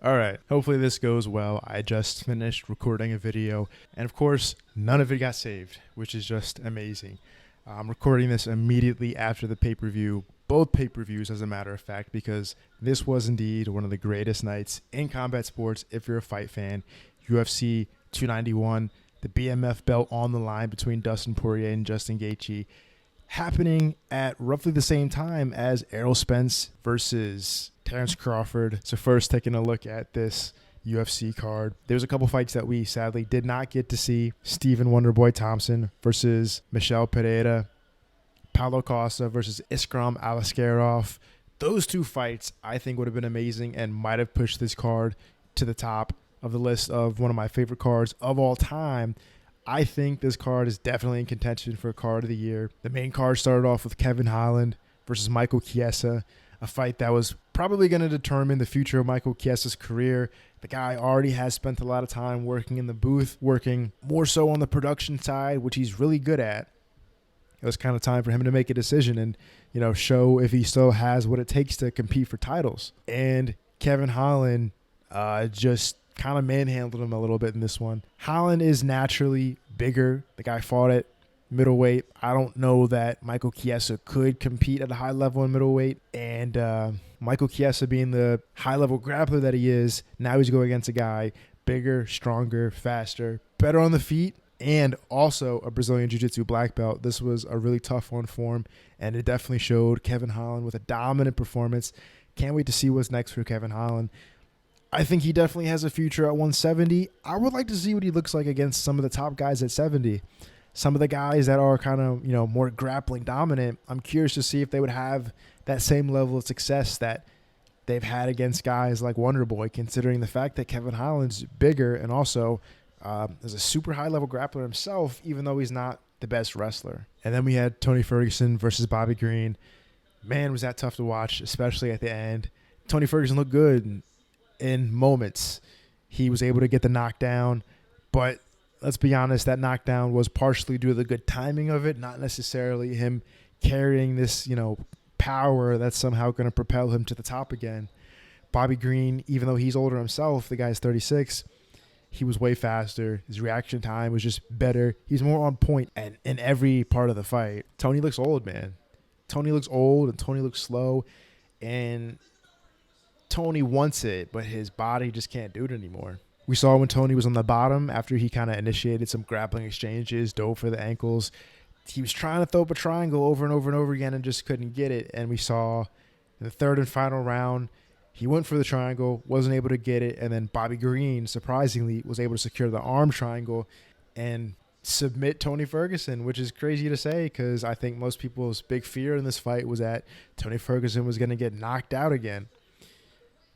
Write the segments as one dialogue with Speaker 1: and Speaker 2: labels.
Speaker 1: All right. Hopefully this goes well. I just finished recording a video, and of course, none of it got saved, which is just amazing. I'm recording this immediately after the pay-per-view, both pay-per-views as a matter of fact, because this was indeed one of the greatest nights in combat sports if you're a fight fan. UFC 291, the BMF belt on the line between Dustin Poirier and Justin Gaethje, happening at roughly the same time as Errol Spence versus Terrence Crawford. So first, taking a look at this UFC card, there's a couple fights that we sadly did not get to see. Stephen Wonderboy Thompson versus Michel Pereira. Paulo Costa versus Iskram Alaskarov. Those two fights I think would have been amazing and might have pushed this card to the top of the list of one of my favorite cards of all time. I think this card is definitely in contention for card of the year. The main card started off with Kevin Holland versus Michael Chiesa, a fight that was probably going to determine the future of Michael Chiesa's career. The guy already has spent a lot of time working in the booth, working more so on the production side, which he's really good at. It was kind of time for him to make a decision and, show if he still has what it takes to compete for titles. And Kevin Holland just kind of manhandled him a little bit in this one. Holland is naturally bigger. The guy fought at middleweight. I don't know that Michael Chiesa could compete at a high level in middleweight. And Michael Chiesa, being the high-level grappler that he is, now he's going against a guy bigger, stronger, faster, better on the feet, and also a Brazilian Jiu-Jitsu black belt. This was a really tough one for him, and it definitely showed Kevin Holland with a dominant performance. Can't wait to see what's next for Kevin Holland. I think he definitely has a future at 170. I would like to see what he looks like against some of the top guys at 70. Some of the guys that are kind of, more grappling dominant, I'm curious to see if they would have that same level of success that they've had against guys like Wonderboy, considering the fact that Kevin Holland's bigger and also is a super high-level grappler himself, even though he's not the best wrestler. And then we had Tony Ferguson versus Bobby Green. Man, was that tough to watch, especially at the end. Tony Ferguson looked good in moments. He was able to get the knockdown, but let's be honest, that knockdown was partially due to the good timing of it, not necessarily him carrying this, power that's somehow going to propel him to the top again. Bobby Green, even though he's older himself, the guy's 36, he was way faster. His reaction time was just better. He's more on point and in every part of the fight. Tony looks old, man. Tony looks old and Tony looks slow, and Tony wants it, but his body just can't do it anymore. We saw when Tony was on the bottom after he kind of initiated some grappling exchanges, dove for the ankles. He was trying to throw up a triangle over and over and over again and just couldn't get it. And we saw in the third and final round, he went for the triangle, wasn't able to get it. And then Bobby Green, surprisingly, was able to secure the arm triangle and submit Tony Ferguson, which is crazy to say because I think most people's big fear in this fight was that Tony Ferguson was going to get knocked out again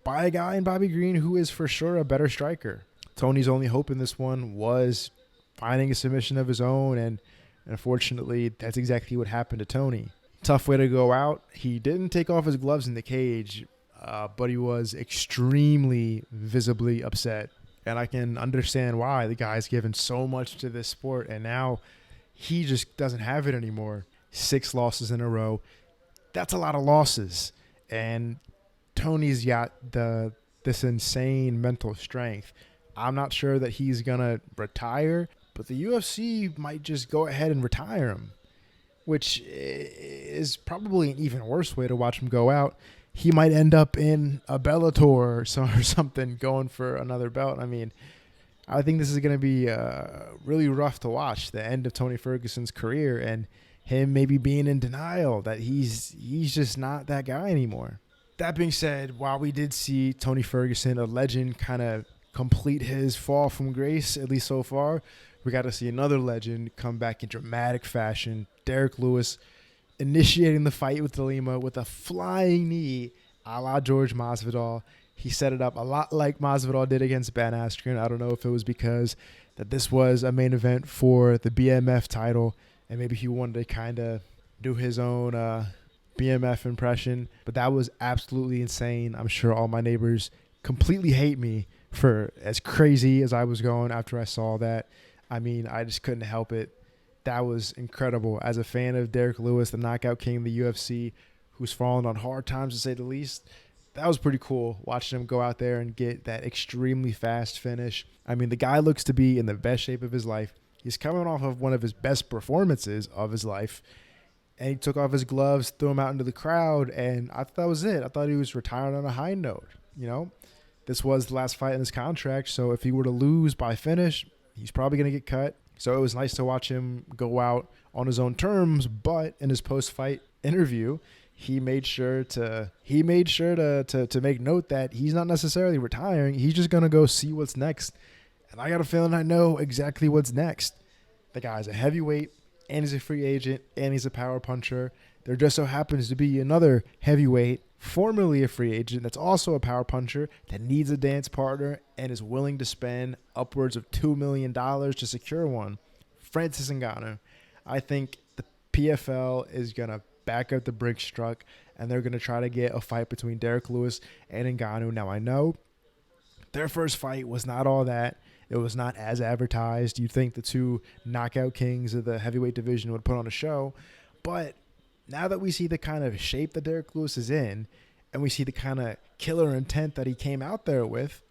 Speaker 1: by a guy in Bobby Green who is for sure a better striker. Tony's only hope in this one was finding a submission of his own, and unfortunately, that's exactly what happened to Tony. Tough way to go out. He didn't take off his gloves in the cage, but he was extremely visibly upset. And I can understand why. The guy's given so much to this sport, and now he just doesn't have it anymore. 6 losses in a row. That's a lot of losses. And Tony's got this insane mental strength. I'm not sure that he's going to retire, but the UFC might just go ahead and retire him, which is probably an even worse way to watch him go out. He might end up in a Bellator or something going for another belt. I mean, I think this is going to be really rough to watch, the end of Tony Ferguson's career and him maybe being in denial that he's just not that guy anymore. That being said, while we did see Tony Ferguson, a legend, kind of complete his fall from grace, at least so far, we got to see another legend come back in dramatic fashion. Derek Lewis initiating the fight with De Lima with a flying knee a la George Masvidal. He set it up a lot like Masvidal did against Ben Askren. I don't know if it was because that this was a main event for the BMF title and maybe he wanted to kind of do his own BMF impression, but that was absolutely insane. I'm sure all my neighbors completely hate me for as crazy as I was going after I saw that. I mean, I just couldn't help it. That was incredible. As a fan of Derek Lewis, the knockout king of the UFC, who's fallen on hard times to say the least, that was pretty cool watching him go out there and get that extremely fast finish. I mean, the guy looks to be in the best shape of his life. He's coming off of one of his best performances of his life. And he took off his gloves, threw him out into the crowd, and I thought that was it. I thought he was retiring on a high note. This was the last fight in his contract, so if he were to lose by finish, he's probably going to get cut. So it was nice to watch him go out on his own terms, but in his post-fight interview, he made sure to make note that he's not necessarily retiring. He's just going to go see what's next. And I got a feeling I know exactly what's next. The guy's a heavyweight, and he's a free agent, and he's a power puncher. There just so happens to be another heavyweight, formerly a free agent, that's also a power puncher that needs a dance partner and is willing to spend upwards of $2 million to secure one. Francis Ngannou. I think the PFL is going to back up the Brinks truck, and they're going to try to get a fight between Derek Lewis and Ngannou. Now, I know their first fight was not all that. It was not as advertised. You'd think the two knockout kings of the heavyweight division would put on a show. But now that we see the kind of shape that Derek Lewis is in, and we see the kind of killer intent that he came out there with,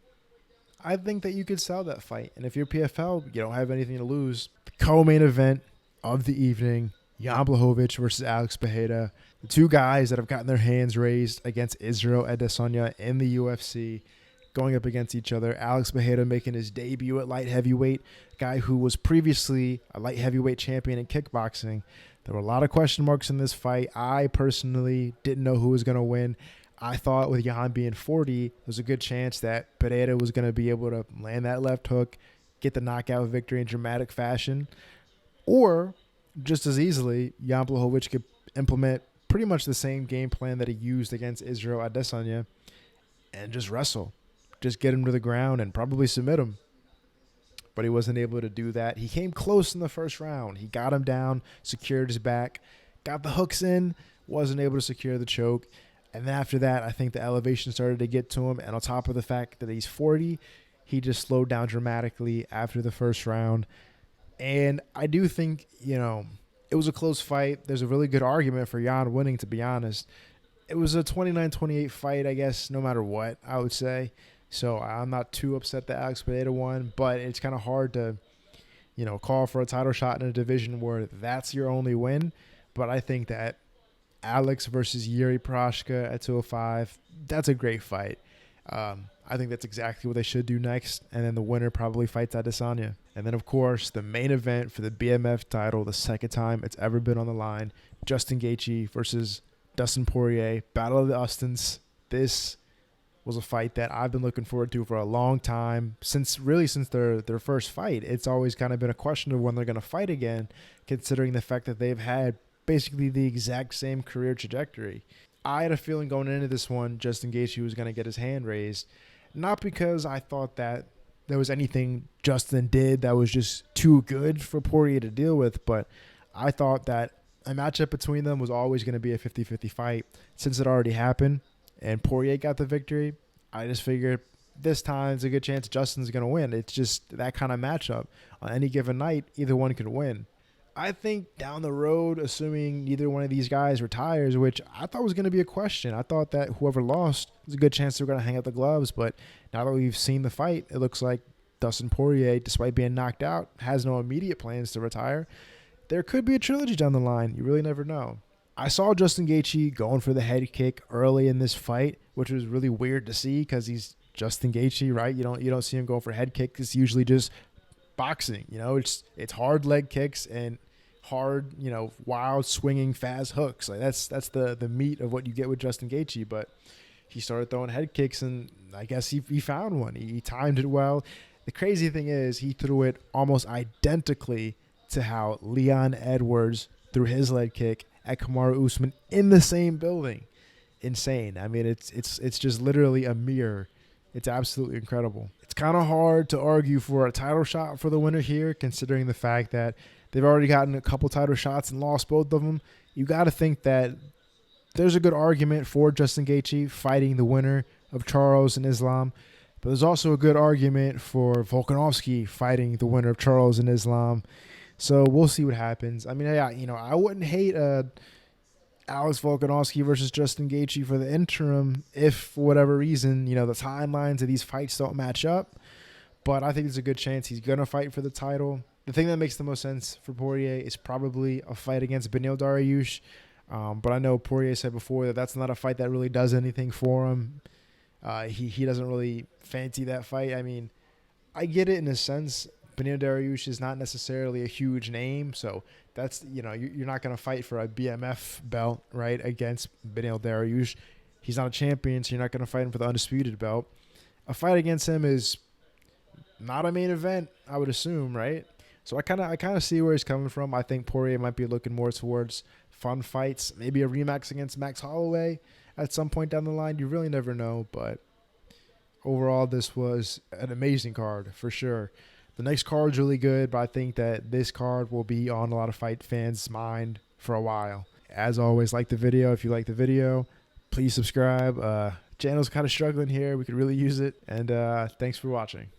Speaker 1: I think that you could sell that fight. And if you're PFL, you don't have anything to lose. The co-main event of the evening, Jan Blachowicz versus Alex Pereira. The two guys that have gotten their hands raised against Israel Adesanya in the UFC, going up against each other. Alex Pereira making his debut at light heavyweight, guy who was previously a light heavyweight champion in kickboxing. There were a lot of question marks in this fight. I personally didn't know who was going to win. I thought with Jan being 40, there's a good chance that Pereira was going to be able to land that left hook, get the knockout victory in dramatic fashion. Or, just as easily, Jan Blachowicz could implement pretty much the same game plan that he used against Israel Adesanya and just wrestle. Just get him to the ground and probably submit him. But he wasn't able to do that. He came close in the first round. He got him down, secured his back, got the hooks in, wasn't able to secure the choke. And then after that, I think the elevation started to get to him. And on top of the fact that he's 40, he just slowed down dramatically after the first round. And I do think, it was a close fight. There's a really good argument for Jan winning, to be honest. It was a 29-28 fight, I guess, no matter what, I would say. So I'm not too upset that Alex Pereira won, but it's kind of hard to, call for a title shot in a division where that's your only win. But I think that Alex versus Yuri Prochazka at 205, that's a great fight. I think that's exactly what they should do next. And then the winner probably fights Adesanya. And then, of course, the main event for the BMF title, the second time it's ever been on the line, Justin Gaethje versus Dustin Poirier, Battle of the Austins. This was a fight that I've been looking forward to for a long time. Since their first fight, it's always kind of been a question of when they're going to fight again, considering the fact that they've had basically the exact same career trajectory. I had a feeling going into this one, Justin Gaethje was going to get his hand raised, not because I thought that there was anything Justin did that was just too good for Poirier to deal with, but I thought that a matchup between them was always going to be a 50-50 fight. Since it already happened and Poirier got the victory, I just figured this time there's a good chance Justin's going to win. It's just that kind of matchup. On any given night, either one could win. I think down the road, assuming neither one of these guys retires, which I thought was going to be a question. I thought that whoever lost, there's a good chance they were going to hang up the gloves. But now that we've seen the fight, it looks like Dustin Poirier, despite being knocked out, has no immediate plans to retire. There could be a trilogy down the line. You really never know. I saw Justin Gaethje going for the head kick early in this fight, which was really weird to see because he's Justin Gaethje, right? You don't see him going for head kicks. It's usually just boxing. It's hard leg kicks and hard, wild swinging fast hooks. Like that's the meat of what you get with Justin Gaethje. But he started throwing head kicks, and I guess he found one. He timed it well. The crazy thing is he threw it almost identically to how Leon Edwards threw his leg kick at Kamaru Usman in the same building. Insane. I mean, it's just literally a mirror. It's absolutely incredible. It's kind of hard to argue for a title shot for the winner here, considering the fact that they've already gotten a couple title shots and lost both of them. You got to think that there's a good argument for Justin Gaethje fighting the winner of Charles and Islam, but there's also a good argument for Volkanovski fighting the winner of Charles and Islam. So we'll see what happens. I mean, I wouldn't hate a Alex Volkanovski versus Justin Gaethje for the interim, if for whatever reason, the timelines of these fights don't match up. But I think there's a good chance he's going to fight for the title. The thing that makes the most sense for Poirier is probably a fight against Beneil Dariush. But I know Poirier said before that that's not a fight that really does anything for him. He doesn't really fancy that fight. I mean, I get it in a sense. Beneil Dariush is not necessarily a huge name, so that's you're not going to fight for a BMF belt, right, against Beneil Dariush. He's not a champion, so you're not going to fight him for the undisputed belt. A fight against him is not a main event, I would assume, right? So I kind of see where he's coming from. I think Poirier might be looking more towards fun fights, maybe a rematch against Max Holloway at some point down the line. You really never know, but overall, this was an amazing card for sure. The next card's really good, but I think that this card will be on a lot of fight fans' mind for a while. As always, like the video. If you like the video, please subscribe. Channel's kind of struggling here. We could really use it. And thanks for watching.